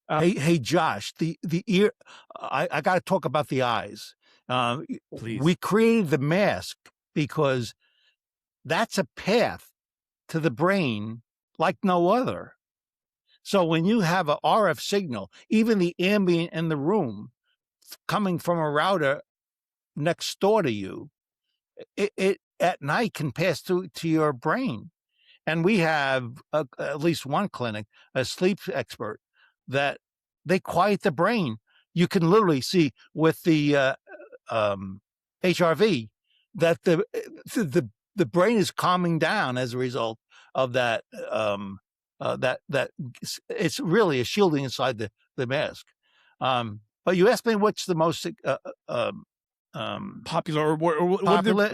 Hey, Josh, the ear. I got to talk about the eyes. Please. We created the mask because that's a path to the brain like no other. So when you have a RF signal, even the ambient in the room coming from a router next door to you, it at night can pass through to your brain. And we have at least one clinic, a sleep expert, that they quiet the brain. You can literally see with the HRV that the brain is calming down as a result of that. That it's really a shielding inside the mask. But you asked me what's the most Popular or popular.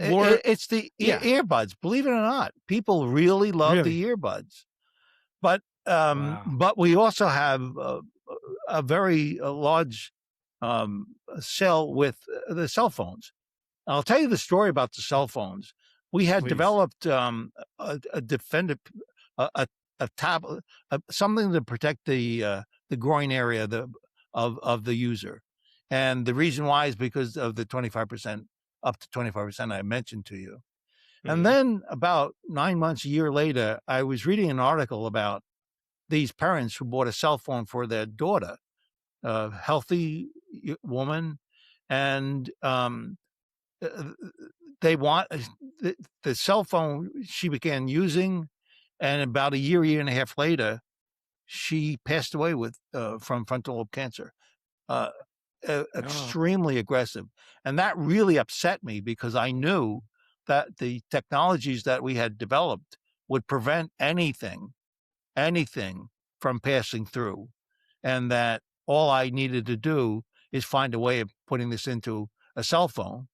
It's the yeah. earbuds. Believe it or not, people really love Really? the earbuds. But Wow. but we also have a very large sell with the cell phones. I'll tell you the story about the cell phones. We had Please. developed a defender, a, a tablet, something to protect the groin area of the user. And the reason why is because of the 25%, up to 25% I mentioned to you. And Mhm. then about 9 months, a year later, I was reading an article about these parents who bought a cell phone for their daughter, a healthy woman, and they want the cell phone she began using, and about a year and a half later, she passed away with from frontal lobe cancer. Uh, Oh, Extremely aggressive, and that really upset me because I knew that the technologies that we had developed would prevent anything from passing through, and that all I needed to do is find a way of putting this into a cell phone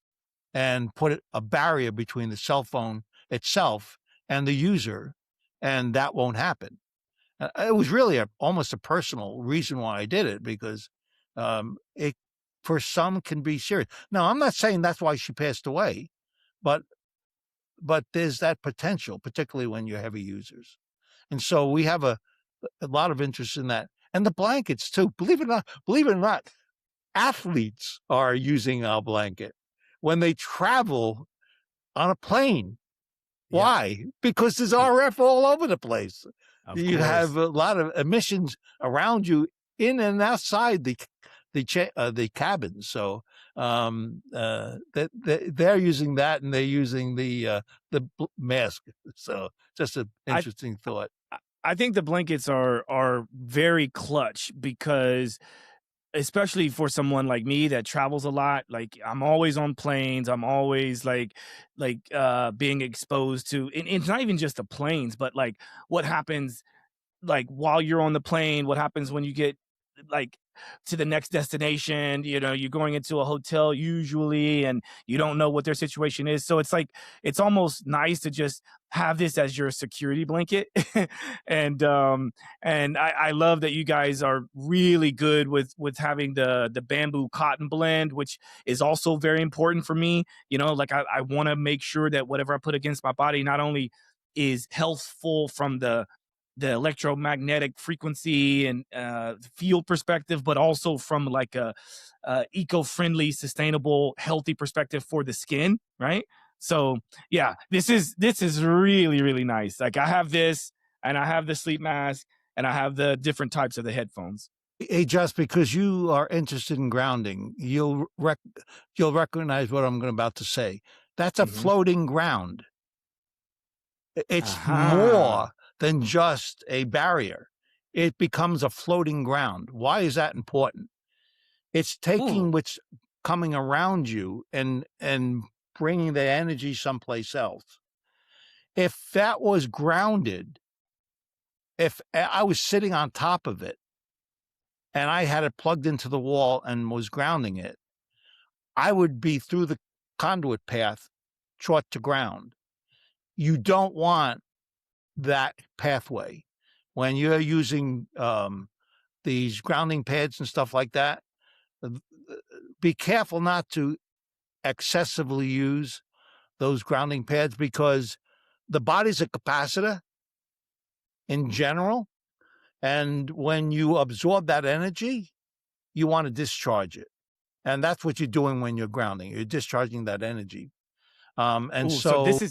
and put a barrier between the cell phone itself and the user, and that won't happen. It was really almost a personal reason why I did it, because it for some can be serious. Now, I'm not saying that's why she passed away, but there's that potential, particularly when you're heavy users. And so we have a lot of interest in that. And the blankets too. Believe it or not, athletes are using our blanket when they travel on a plane. yeah. Why? Because there's Yeah. RF all over the place. Of You have course. a lot of emissions around you, in and outside the cabin. So they're using that, and they're using the mask. So just an I interesting thought. I think the blankets are very clutch because especially for someone like me that travels a lot, like I'm always on planes, I'm always being exposed to, and it's not even just the planes, but like what happens like while you're on the plane, what happens when you get like to the next destination. You know, you're going into a hotel usually, and you don't know what their situation is. So it's like it's almost nice to just have this as your security blanket. and I love that you guys are really good with having the bamboo cotton blend, which is also very important for me. You know, like I want to make sure that whatever I put against my body not only is healthful from the electromagnetic frequency and field perspective, but also from like a eco-friendly, sustainable, healthy perspective for the skin, right? So yeah, this is really really nice. Like I have this, and I have the sleep mask, and I have the different types of the headphones. Hey, just because you are interested in grounding, you'll recognize what I'm about to say. That's a Hmm. floating ground. It's Aha. more than just a barrier. It becomes a floating ground. Why is that important? It's taking Ooh. what's coming around you and bringing the energy someplace else. If that was grounded, if I was sitting on top of it and I had it plugged into the wall and was grounding it, I would be through the conduit path short to ground. You don't want that pathway when you're using these grounding pads and stuff like that. uh, Be careful not to excessively use those grounding pads because the body's a capacitor in general. And when you absorb that energy, you want to discharge it. And that's what you're doing when you're grounding. You're discharging that energy. And Ooh, so so,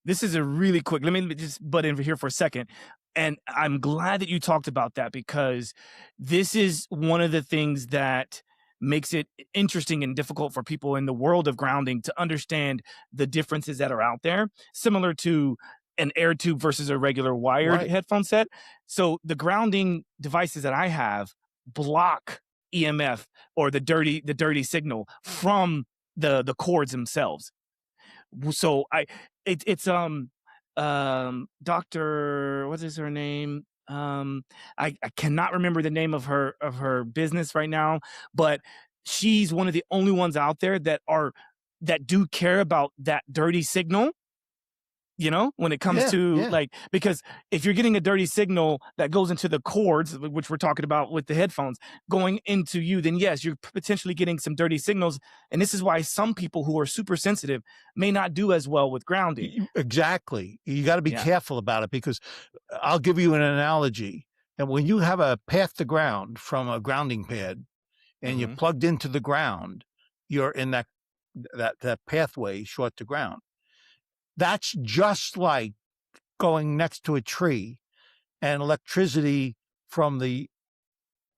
this is a really quick. Let me just butt in here for a second. And I'm glad that you talked about that, because this is one of the things that makes it interesting and difficult for people in the world of grounding to understand the differences that are out there, similar to an air tube versus a regular wired right. headphone set. So the grounding devices that I have block EMF, or the dirty signal from the cords themselves. So it's Dr. What is her name? I cannot remember the name of her business right now, but she's one of the only ones out there that do care about that dirty signal, you know, when it comes Yeah, to yeah. like, because if you're getting a dirty signal that goes into the cords, which we're talking about with the headphones, going into you, then yes, you're potentially getting some dirty signals. And this is why some people who are super sensitive may not do as well with grounding. Exactly. You got to be Yeah. careful about it because I'll give you an analogy. And when you have a path to ground from a grounding pad and you're Hmm. plugged into the ground, you're in that pathway short to ground. That's just like going next to a tree and electricity from the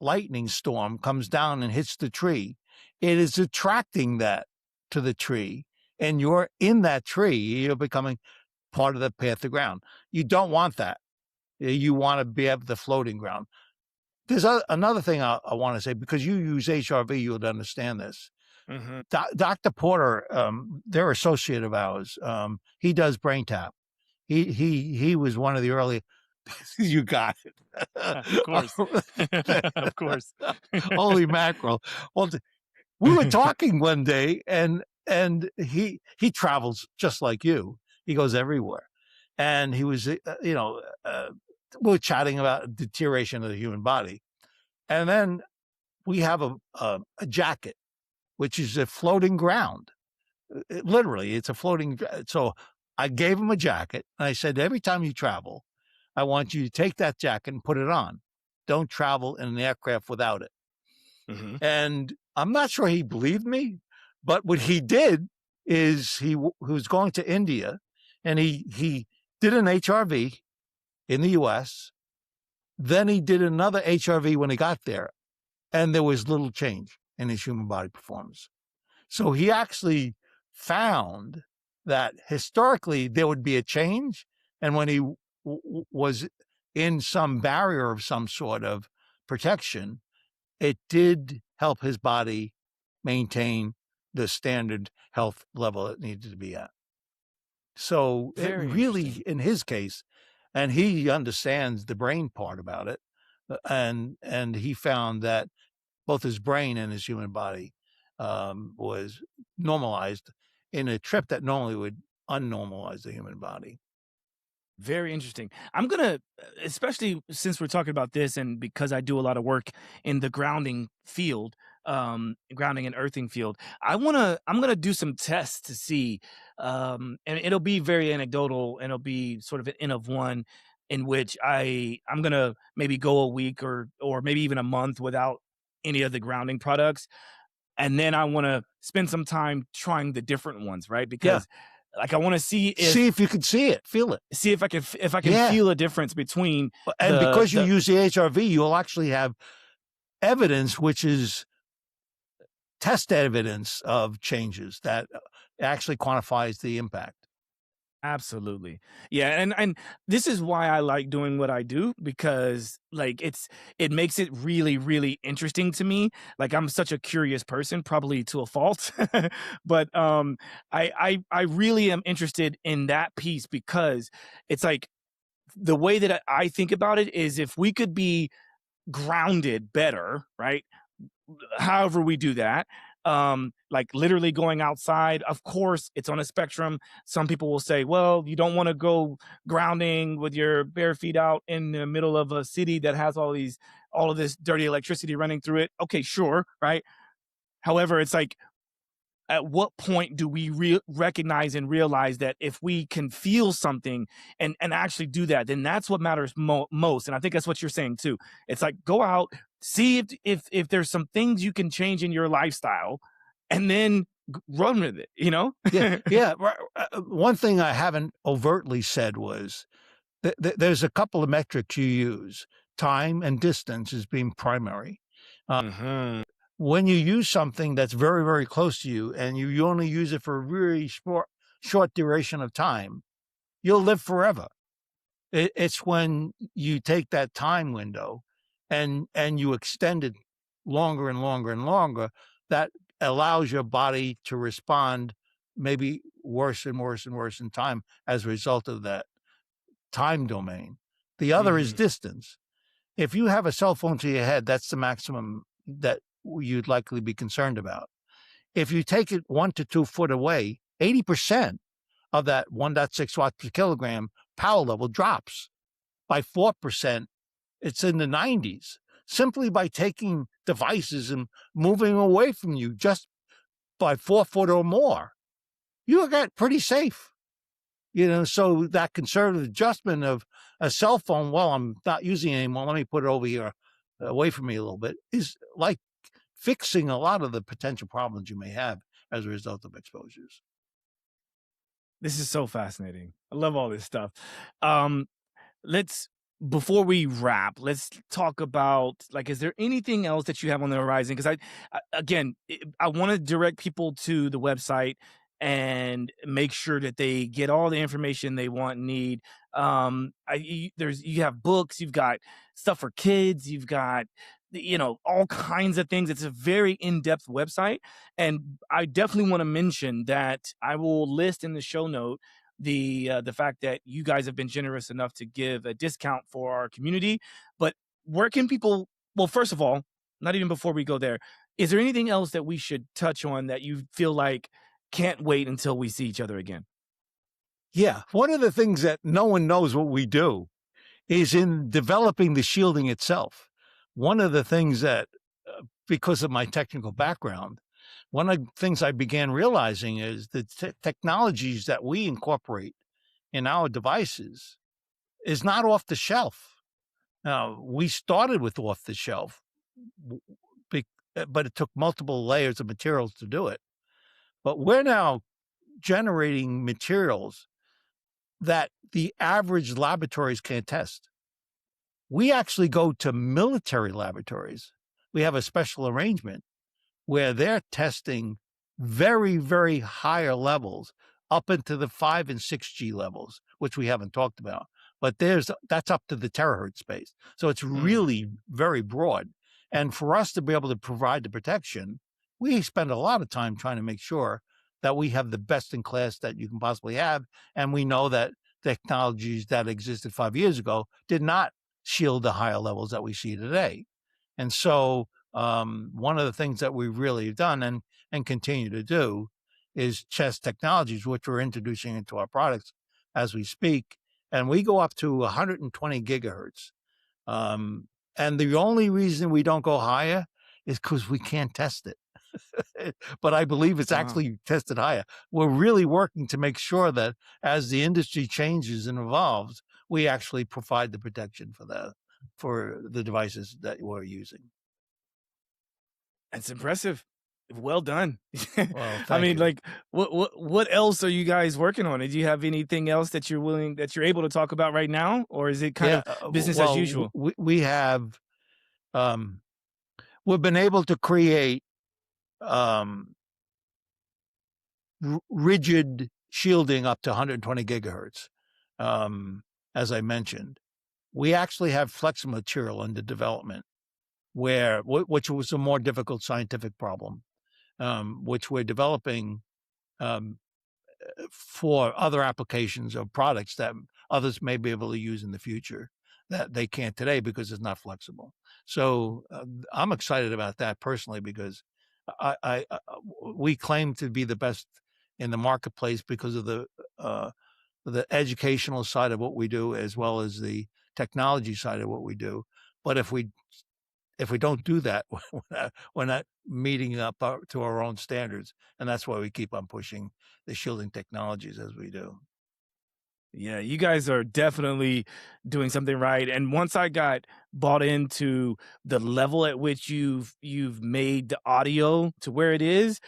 lightning storm comes down and hits the tree. It is attracting that to the tree, and you're in that tree. You're becoming part of the path to ground. You don't want that. You want to be at the floating ground. There's another thing I want to say because you use HRV, you'll understand this. Hmm. Dr. Porter, they're associate of ours. He does brain tap. He was one of the early. You got Of course. it. Of course. Holy mackerel! Well, we were talking one day, and he travels just like you. He goes everywhere, and he was we were chatting about deterioration of the human body, and then we have a jacket which is a floating ground. Literally, it's a floating. So I gave him a jacket, and I said, every time you travel, I want you to take that jacket and put it on. Don't travel in an aircraft without it. Hmm. And I'm not sure he believed me, but what he did is he was going to India, and he did an HRV in the US. Then he did another HRV when he got there, and there was little change in his human body performance. So he actually found that historically there would be a change. And when he was in some barrier of some sort of protection, it did help his body maintain the standard health level it needed to be at. So it Very really, interesting. in his case, and he understands the brain part about it. and he found that both his brain and his human body was normalized in a trip that normally would unnormalize the human body. Very interesting. I'm gonna, especially since we're talking about this, and because I do a lot of work in the grounding field, grounding and earthing field. I'm gonna do some tests to see, and it'll be very anecdotal, and it'll be sort of an N of one, in which I'm gonna maybe go a week or maybe even a month without any of the grounding products, and then I want to spend some time trying the different ones, right? Yeah. Because like I want to See if you can see it, feel it. see if I can Yeah. feel a difference between And because you the use the HRV, you'll actually have evidence, which is test evidence of changes that actually quantifies the impact. absolutely. Yeah, and this is why I like doing what I do, because like it makes it really really interesting to me. Like I'm such a curious person, probably to a fault. But I really am interested in that piece, because it's like the way that I think about it is, if we could be grounded better, right? However we do that, like literally going outside, of course it's on a spectrum. Some people will say, well, you don't want to go grounding with your bare feet out in the middle of a city that has all of this dirty electricity running through it. Okay, sure, right? However, it's like, at what point do we recognize and realize that if we can feel something and actually do that, then that's what matters most. And I think that's what you're saying too. It's like, go out, see if there's some things you can change in your lifestyle, and then run with it, you know? Yeah, yeah. One thing I haven't overtly said was there's a couple of metrics you use. Time and distance as being primary. Hmm. When you use something that's very, very close to you and you only use it for a really short duration of time, you'll live forever. It's when you take that time window and you extend it longer and longer and longer, that allows your body to respond maybe worse and worse and worse in time as a result of that time domain. The other is Hmm. distance. If you have a cell phone to your head, that's the maximum that you'd likely be concerned about. If you take it 1 to 2 foot away, 80% of that 1.6 watts per kilogram power level drops. By 4%, it's in the 90s, simply by taking devices and moving away from you just by 4 foot or more. You get pretty safe. So that conservative adjustment of a cell phone, well, I'm not using it anymore, let me put it over here away from me a little bit, is like fixing a lot of the potential problems you may have as a result of exposures. This is so fascinating. I love all this stuff. Um, let's Before we wrap, let's talk about, like, is there anything else that you have on the horizon? Because again, I want to direct people to the website and make sure that they get all the information they want and need. You have books, you've got stuff for kids, you've got all kinds of things. It's a very in-depth website, and I definitely want to mention that I will list in the show note the fact that you guys have been generous enough to give a discount for our community. But where can people, well, first of all, not even before we go there, is there anything else that we should touch on that you feel like can't wait until we see each other again? Yeah. One of the things that no one knows what we do is in developing the shielding itself. One of the things that, because of my technical background, one of the things I began realizing is the technologies that we incorporate in our devices is not off the shelf. Now, we started with off the shelf, but it took multiple layers of materials to do it. But we're now generating materials that the average laboratories can't test. We actually go to military laboratories. We have a special arrangement where they're testing very, very higher levels up into the 5 and 6G levels, which we haven't talked about. But that's up to the terahertz space. So it's Mm. really very broad. And for us to be able to provide the protection, we spend a lot of time trying to make sure that we have the best in class that you can possibly have. And we know that technologies that existed 5 years ago did not shield the higher levels that we see today. And so one of the things that we've really done and continue to do is test technologies, which we're introducing into our products as we speak. And we go up to 120 gigahertz. And the only reason we don't go higher is because we can't test it. But I believe it's Wow. actually tested higher. We're really working to make sure that as the industry changes and evolves, we actually provide the protection for the devices that we're using. That's impressive. Well done. Well, I thank mean, you. like, what else are you guys working on? Do you have anything else that you're able to talk about right now, or is it kind Yeah. of business as Well, usual? we have um, we've been able to create um, rigid shielding up to 120 gigahertz. As I mentioned, we actually have flexible material under development, which was a more difficult scientific problem, which we're developing um, for other applications of products that others may be able to use in the future that they can't today because it's not flexible. So I'm excited about that personally because we claim to be the best in the marketplace because of the educational side of what we do as well as the technology side of what we do. But if we don't do that, we're not meeting up to our own standards, and that's why we keep on pushing the shielding technologies as we do. Yeah, you guys are definitely doing something right. And once I got bought into the level at which you've made the audio to where it is,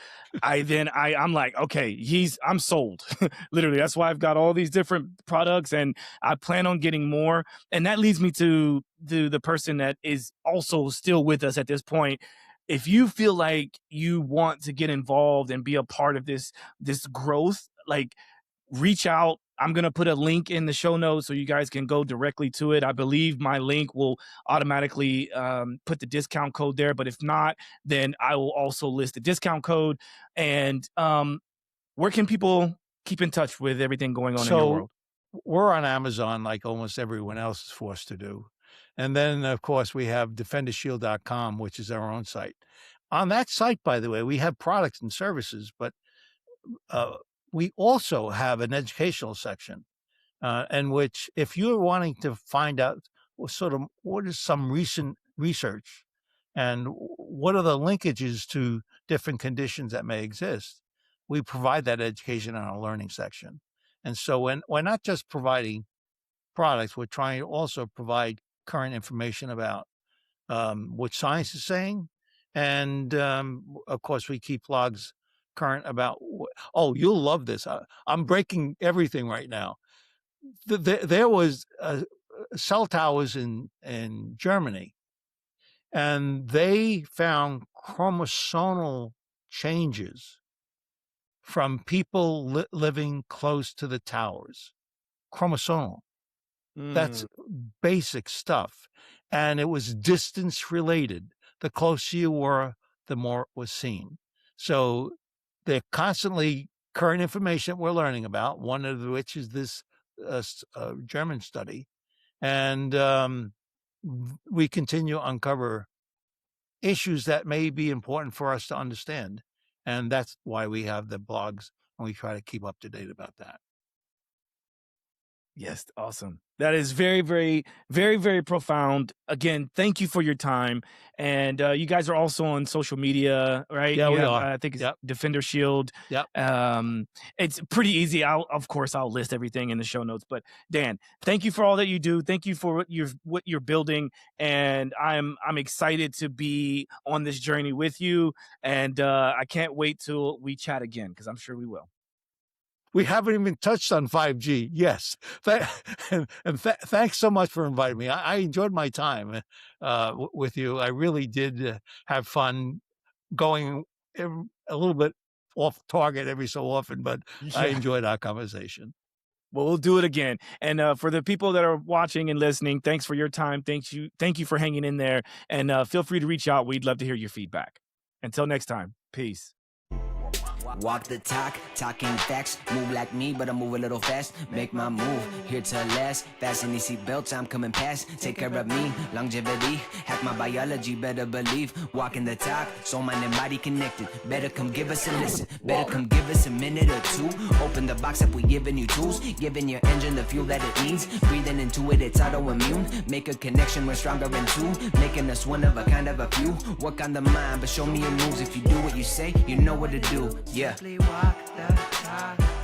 I'm like, okay, I'm sold. Literally, that's why I've got all these different products, and I plan on getting more. And that leads me to the person that is also still with us at this point. If you feel like you want to get involved and be a part of this growth, like, reach out. I'm going to put a link in the show notes so you guys can go directly to it. I believe my link will automatically put the discount code there. But if not, then I will also list the discount code. And where can people keep in touch with everything going on in your So world? we're on Amazon like almost everyone else is forced to do. And then, of course, we have DefenderShield.com, which is our own site. On that site, by the way, we have products and services, but uh, we also have an educational section in which if you're wanting to find out what is some recent research and what are the linkages to different conditions that may exist, we provide that education in our learning section. And so when we're not just providing products, we're trying to also provide current information about what science is saying. And of course, we keep logs current about, oh, you'll love this. I'm breaking everything right now. There was cell towers in Germany, and they found chromosomal changes from people living close to the towers. Chromosomal. That's Mm, basic stuff. And it was distance related. The closer you were, the more it was seen. So they're constantly current information that we're learning about, one of which is this German study. And we continue to uncover issues that may be important for us to understand. And that's why we have the blogs and we try to keep up to date about that. yes, awesome. That is very, very, very, very profound. Again, thank you for your time. And you guys are also on social media, right? Yeah, You we have, are. I think it's Yep. Defender Shield. Yep. It's pretty easy. Of course, I'll list everything in the show notes. But Dan, thank you for all that you do. Thank you for what you're building, and I'm excited to be on this journey with you. And I can't wait till we chat again because I'm sure we will. We haven't even touched on 5G. Yes. Thanks so much for inviting me. I enjoyed my time with you. I really did have fun going a little bit off target every so often, but I Yeah. enjoyed our conversation. Well, we'll do it again. And for the people that are watching and listening, thanks for your time. Thank you for hanging in there. And feel free to reach out. We'd love to hear your feedback. Until next time, peace. walk the talk, talking facts. Move like me, but I move a little fast. Make my move, here to last. Fasten these seatbelts, I'm coming past. Take care of me, longevity. Hack my biology, better believe. Walking the talk, soul, mind, and body connected. Better come give us a listen. Better come give us a minute or two. Open the box up, we giving you tools. Giving your engine the fuel that it needs. Breathing into it, it's autoimmune. Make a connection, we're stronger in two. Making us one of a kind of a few. Work on the mind, but show me your moves. If you do what you say, you know what to do. Yeah. Walk the talk.